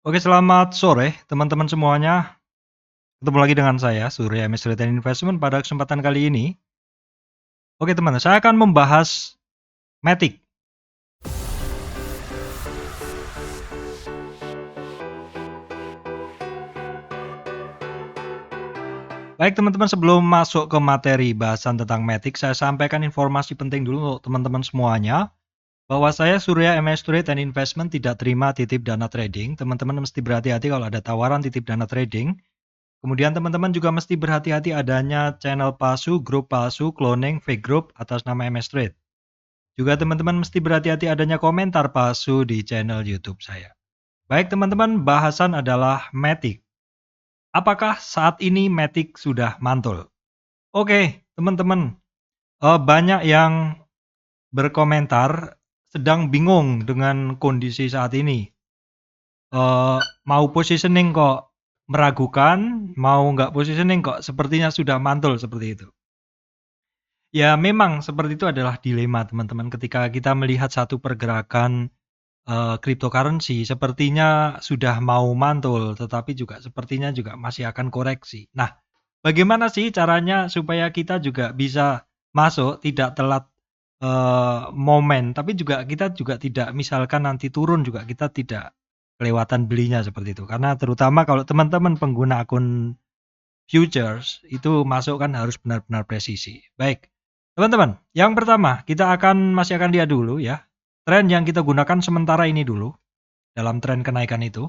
Oke, selamat sore teman-teman semuanya. Ketemu lagi dengan saya, Surya MS Retail Investment pada kesempatan kali ini. Oke teman, saya akan membahas Matic. Baik teman-teman, sebelum masuk ke materi bahasan tentang Matic, saya sampaikan informasi penting dulu untuk teman-teman semuanya. Bahwa saya Surya MS Trade and Investment tidak terima titip dana trading. Teman-teman mesti berhati-hati kalau ada tawaran titip dana trading. Kemudian teman-teman juga mesti berhati-hati adanya channel palsu, grup palsu, cloning, fake group atas nama MS Trade. Juga teman-teman mesti berhati-hati adanya komentar palsu di channel YouTube saya. Baik teman-teman, bahasan adalah Matic. Apakah saat ini Matic sudah mantul? Oke, teman-teman, banyak yang berkomentar sedang bingung dengan kondisi saat ini. Mau positioning kok meragukan, mau nggak positioning kok sepertinya sudah mantul seperti itu. Ya memang seperti itu adalah dilema teman-teman ketika kita melihat satu pergerakan cryptocurrency sepertinya sudah mau mantul, tetapi juga sepertinya juga masih akan koreksi. Nah, bagaimana sih caranya supaya kita juga bisa masuk, tidak telat momen, tapi juga kita juga tidak misalkan nanti turun juga kita tidak kelewatan belinya seperti itu. Karena terutama kalau teman-teman pengguna akun futures itu masuk kan harus benar-benar presisi. Baik, teman-teman, yang pertama kita masih akan lihat dulu ya. Tren yang kita gunakan sementara ini dulu, dalam tren kenaikan itu.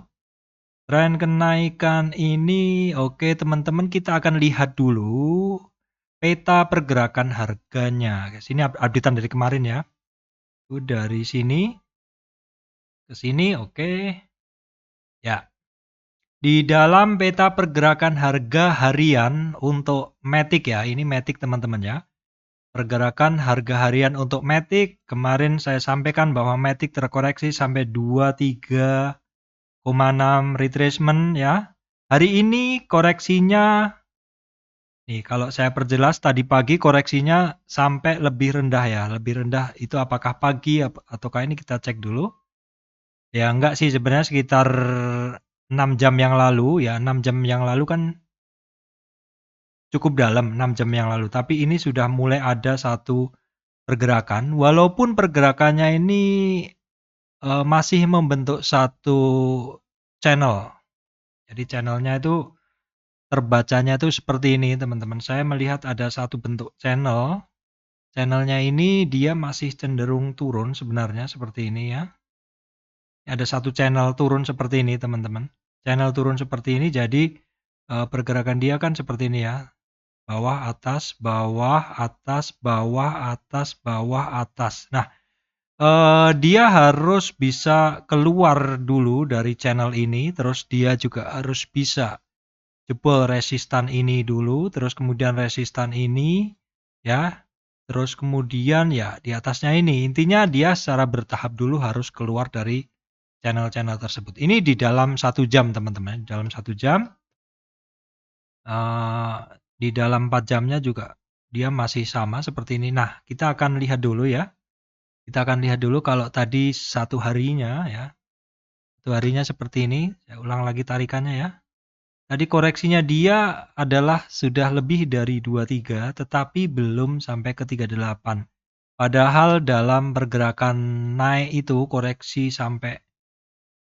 Tren kenaikan ini, oke teman-teman kita akan lihat dulu peta pergerakan harganya. Sini updatean dari kemarin ya. Itu dari sini ke sini, oke. Ya, di dalam peta pergerakan harga harian untuk Matic ya, ini Matic teman-teman ya. Pergerakan harga harian untuk Matic, kemarin saya sampaikan bahwa Matic terkoreksi sampai 23,6 retracement ya. Hari ini koreksinya, nih kalau saya perjelas tadi pagi koreksinya sampai lebih rendah ya. Lebih rendah itu apakah pagi ataukah ini kita cek dulu. Ya enggak sih sebenarnya sekitar 6 jam yang lalu ya. 6 jam yang lalu kan cukup dalam 6 jam yang lalu. Tapi ini sudah mulai ada satu pergerakan. Walaupun pergerakannya ini masih membentuk satu channel. Jadi channelnya itu terbacanya itu seperti ini teman-teman. Saya melihat ada satu bentuk channel. Channelnya ini dia masih cenderung turun sebenarnya seperti ini ya. Ada satu channel turun seperti ini teman-teman. Channel turun seperti ini jadi pergerakan dia kan seperti ini ya. Bawah, atas, bawah, atas, bawah, atas, bawah, atas. Nah, dia harus bisa keluar dulu dari channel ini, terus dia juga harus bisa jebol resistan ini dulu, terus kemudian resistan ini, ya, terus kemudian ya di atasnya ini. Intinya dia secara bertahap dulu harus keluar dari channel-channel tersebut. Ini di dalam 1 jam teman-teman, dalam 1 jam. Di dalam 4 jamnya juga dia masih sama seperti ini. Nah, kita akan lihat dulu ya. Kita akan lihat dulu kalau tadi satu harinya ya. Satu harinya seperti ini. Saya ulang lagi tarikannya ya. Tadi koreksinya dia adalah sudah lebih dari 23 tetapi belum sampai ke 38. Padahal dalam pergerakan naik itu koreksi sampai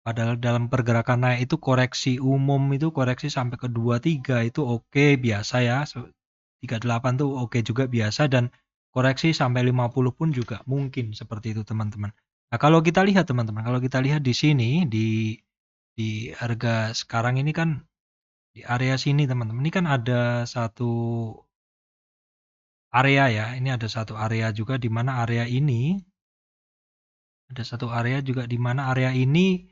dalam pergerakan naik itu koreksi umum itu koreksi sampai ke 23 itu oke biasa ya. 38 tuh oke juga biasa dan koreksi sampai 50 pun juga mungkin seperti itu teman-teman. Nah, kalau kita lihat teman-teman, kalau kita lihat di sini di harga sekarang ini kan di area sini teman-teman, ini kan ada satu area ya. Ini ada satu area juga di mana area ini ada satu area juga di mana area ini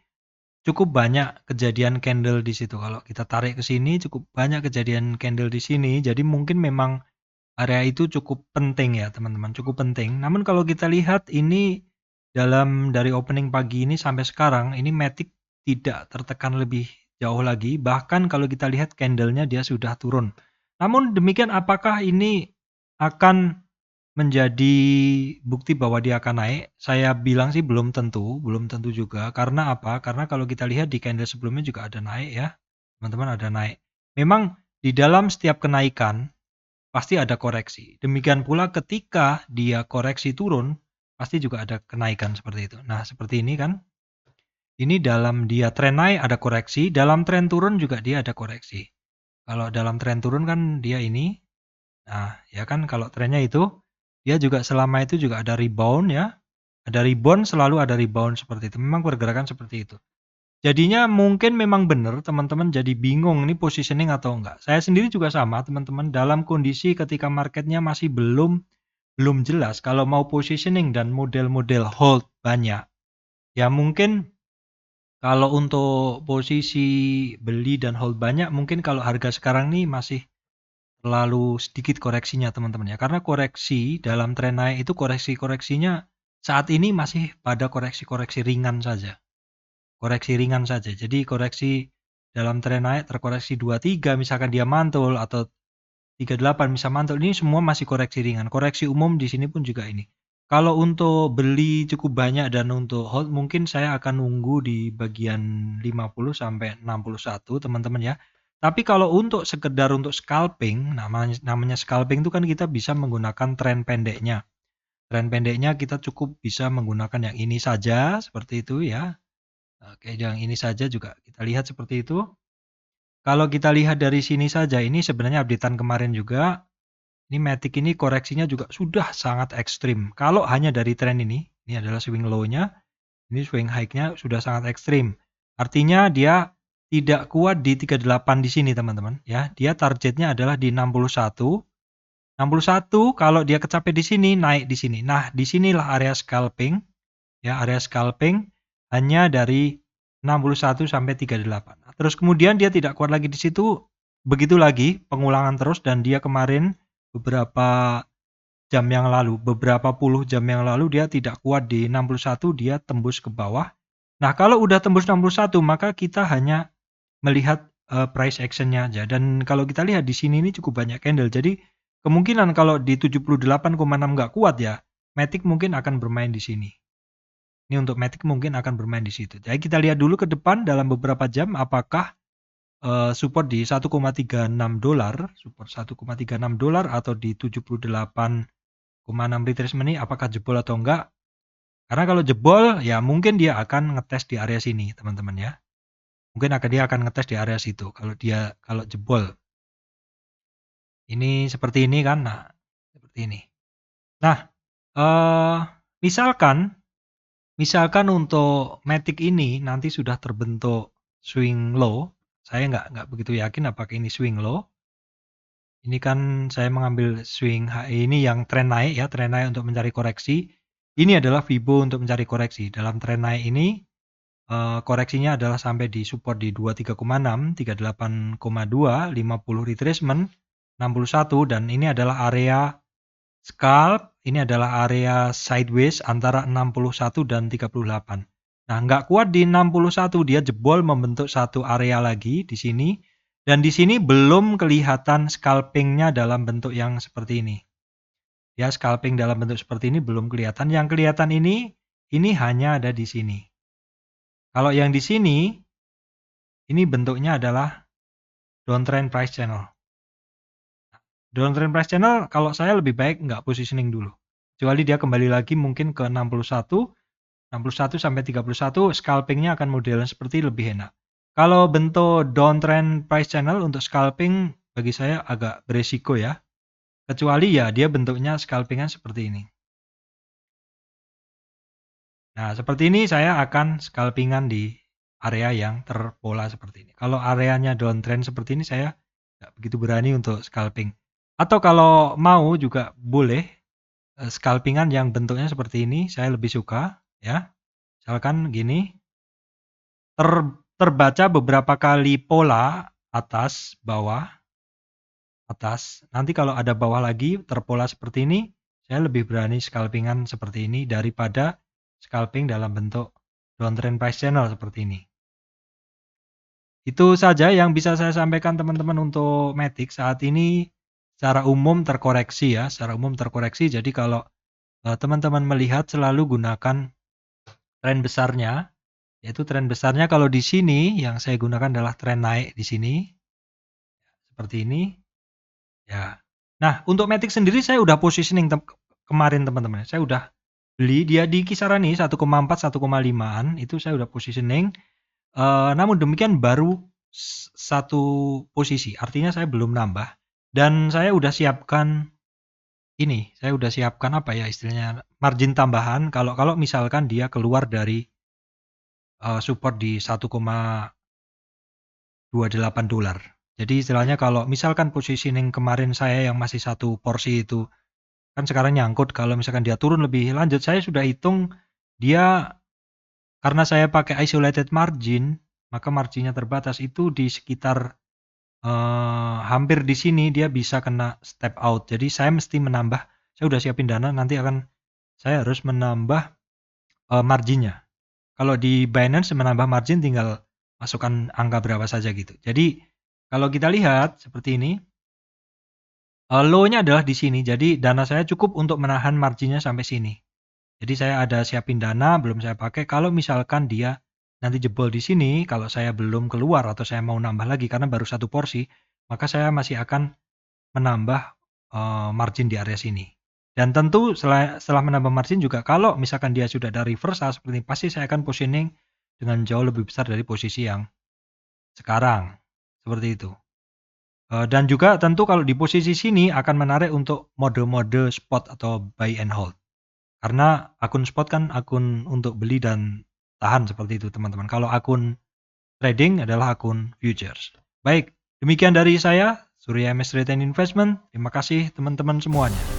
cukup banyak kejadian candle di situ. Kalau kita tarik ke sini cukup banyak kejadian candle di sini. Jadi mungkin memang area itu cukup penting ya teman-teman, cukup penting. Namun kalau kita lihat ini dari opening pagi ini sampai sekarang ini Matic tidak tertekan lebih jauh lagi. Bahkan kalau kita lihat candlenya dia sudah turun. Namun demikian apakah ini akan menjadi bukti bahwa dia akan naik? Saya bilang sih belum tentu juga. Karena apa? Karena kalau kita lihat di candle sebelumnya juga ada naik ya, teman-teman, ada naik. Memang di dalam setiap kenaikan pasti ada koreksi. Demikian pula ketika dia koreksi turun, pasti juga ada kenaikan seperti itu. Nah, seperti ini kan. Ini dalam dia tren naik ada koreksi, dalam tren turun juga dia ada koreksi. Kalau dalam tren turun kan dia ini. Nah, ya kan kalau trennya itu, dia juga selama itu juga ada rebound ya. Ada rebound, selalu ada rebound seperti itu. Memang pergerakan seperti itu. Jadinya mungkin memang benar teman-teman jadi bingung ini positioning atau enggak. Saya sendiri juga sama teman-teman, dalam kondisi ketika marketnya masih belum jelas kalau mau positioning dan model-model hold banyak. Ya mungkin kalau untuk posisi beli dan hold banyak, mungkin kalau harga sekarang nih masih terlalu sedikit koreksinya teman-teman ya. Karena koreksi dalam tren naik itu koreksi-koreksinya saat ini masih pada koreksi-koreksi ringan saja. Koreksi ringan saja. Jadi koreksi dalam tren naik terkoreksi 23 misalkan dia mantul atau 38 bisa mantul, ini semua masih koreksi ringan. Koreksi umum di sini pun juga ini. Kalau untuk beli cukup banyak dan untuk hold mungkin saya akan nunggu di bagian 50 sampai 61 teman-teman ya. Tapi kalau untuk sekedar untuk scalping, namanya scalping itu kan kita bisa menggunakan tren pendeknya. Tren pendeknya kita cukup bisa menggunakan yang ini saja seperti itu ya. Oke, yang ini saja juga kita lihat seperti itu. Kalau kita lihat dari sini saja, ini sebenarnya updatean kemarin juga. Ini Matic ini koreksinya juga sudah sangat ekstrim. Kalau hanya dari tren ini adalah swing low-nya, ini swing high-nya sudah sangat ekstrim. Artinya dia tidak kuat di 38 di sini teman-teman ya. Dia targetnya adalah di 61. 61 kalau dia kecapai di sini naik di sini. Nah, disinilah area scalping ya, area scalping hanya dari 61 sampai 38. Terus kemudian dia tidak kuat lagi di situ, begitu lagi pengulangan terus dan dia kemarin beberapa puluh jam yang lalu dia tidak kuat di 61, dia tembus ke bawah. Nah, kalau udah tembus 61 maka kita hanya melihat price action-nya aja. Dan kalau kita lihat di sini ini cukup banyak candle. Jadi kemungkinan kalau di 78,6 nggak kuat ya, Matic mungkin akan bermain di sini. Ini untuk Matic mungkin akan bermain di situ. Jadi kita lihat dulu ke depan dalam beberapa jam apakah support di 1,36 dolar, support 1,36 dolar atau di 78,6 retracement ini apakah jebol atau enggak? Karena kalau jebol ya mungkin dia akan ngetes di area sini, teman-teman ya. Mungkin dia akan ngetes di area situ kalau jebol. Ini seperti ini kan. Nah, seperti ini. Nah, misalkan untuk Matic ini nanti sudah terbentuk swing low, saya nggak begitu yakin apakah ini swing low. Ini kan saya mengambil swing HI ini yang tren naik ya, tren naik untuk mencari koreksi. Ini adalah Fibo untuk mencari koreksi. Dalam tren naik ini koreksinya adalah sampai di support di 23,6, 38,2, 50 retracement, 61 dan ini adalah area scalp, ini adalah area sideways antara 61 dan 38. Nah, nggak kuat di 61, dia jebol membentuk satu area lagi di sini. Dan di sini belum kelihatan scalpingnya dalam bentuk yang seperti ini. Ya, scalping dalam bentuk seperti ini belum kelihatan. Yang kelihatan ini hanya ada di sini. Kalau yang di sini, ini bentuknya adalah downtrend price channel. Downtrend price channel kalau saya lebih baik nggak positioning dulu. Kecuali dia kembali lagi mungkin ke 61 sampai 31, scalpingnya akan modelnya seperti lebih enak. Kalau bentuk downtrend price channel untuk scalping bagi saya agak beresiko ya. Kecuali ya dia bentuknya scalpingnya seperti ini. Nah, seperti ini saya akan scalpingan di area yang terpola seperti ini. Kalau areanya downtrend seperti ini saya nggak begitu berani untuk scalping. Atau kalau mau juga boleh scalpingan yang bentuknya seperti ini, saya lebih suka ya. Misalkan gini, terbaca beberapa kali pola atas, bawah, atas. Nanti kalau ada bawah lagi terpola seperti ini, saya lebih berani scalpingan seperti ini daripada scalping dalam bentuk downtrend price channel seperti ini. Itu saja yang bisa saya sampaikan teman-teman untuk Matic. Saat ini secara umum terkoreksi ya, secara umum terkoreksi. Jadi kalau teman-teman melihat selalu gunakan tren besarnya, yaitu tren besarnya kalau di sini yang saya gunakan adalah tren naik di sini, seperti ini. Ya. Nah, untuk Matic sendiri saya udah positioning kemarin teman-teman. Saya udah beli dia di kisaran ini 1,4 1,5-an itu saya udah positioning. Namun demikian baru satu posisi, artinya saya belum nambah. Dan saya udah siapkan ini, saya udah siapkan apa ya istilahnya margin tambahan kalau misalkan dia keluar dari support di 1,28 dolar. Jadi istilahnya kalau misalkan positioning kemarin saya yang masih satu porsi itu kan sekarang nyangkut, kalau misalkan dia turun lebih lanjut, saya sudah hitung dia karena saya pakai isolated margin, maka marginnya terbatas itu di sekitar hampir di sini dia bisa kena step out. Jadi saya mesti menambah, saya udah siapin dana nanti saya harus menambah marginnya. Kalau di Binance menambah margin tinggal masukkan angka berapa saja gitu. Jadi kalau kita lihat seperti ini, low-nya adalah di sini. Jadi dana saya cukup untuk menahan marginnya sampai sini. Jadi saya ada siapin dana, belum saya pakai. Kalau misalkan dia nanti jebol di sini, kalau saya belum keluar atau saya mau nambah lagi karena baru satu porsi, maka saya masih akan menambah margin di area sini. Dan tentu setelah menambah margin juga kalau misalkan dia sudah ada reversal seperti ini, pasti saya akan positioning dengan jauh lebih besar dari posisi yang sekarang. Seperti itu. Dan juga tentu kalau di posisi sini akan menarik untuk mode-mode spot atau buy and hold. Karena akun spot kan akun untuk beli dan tahan seperti itu teman-teman. Kalau akun trading adalah akun futures. Baik, demikian dari saya, Surya MS Trade and Investment. Terima kasih teman-teman semuanya.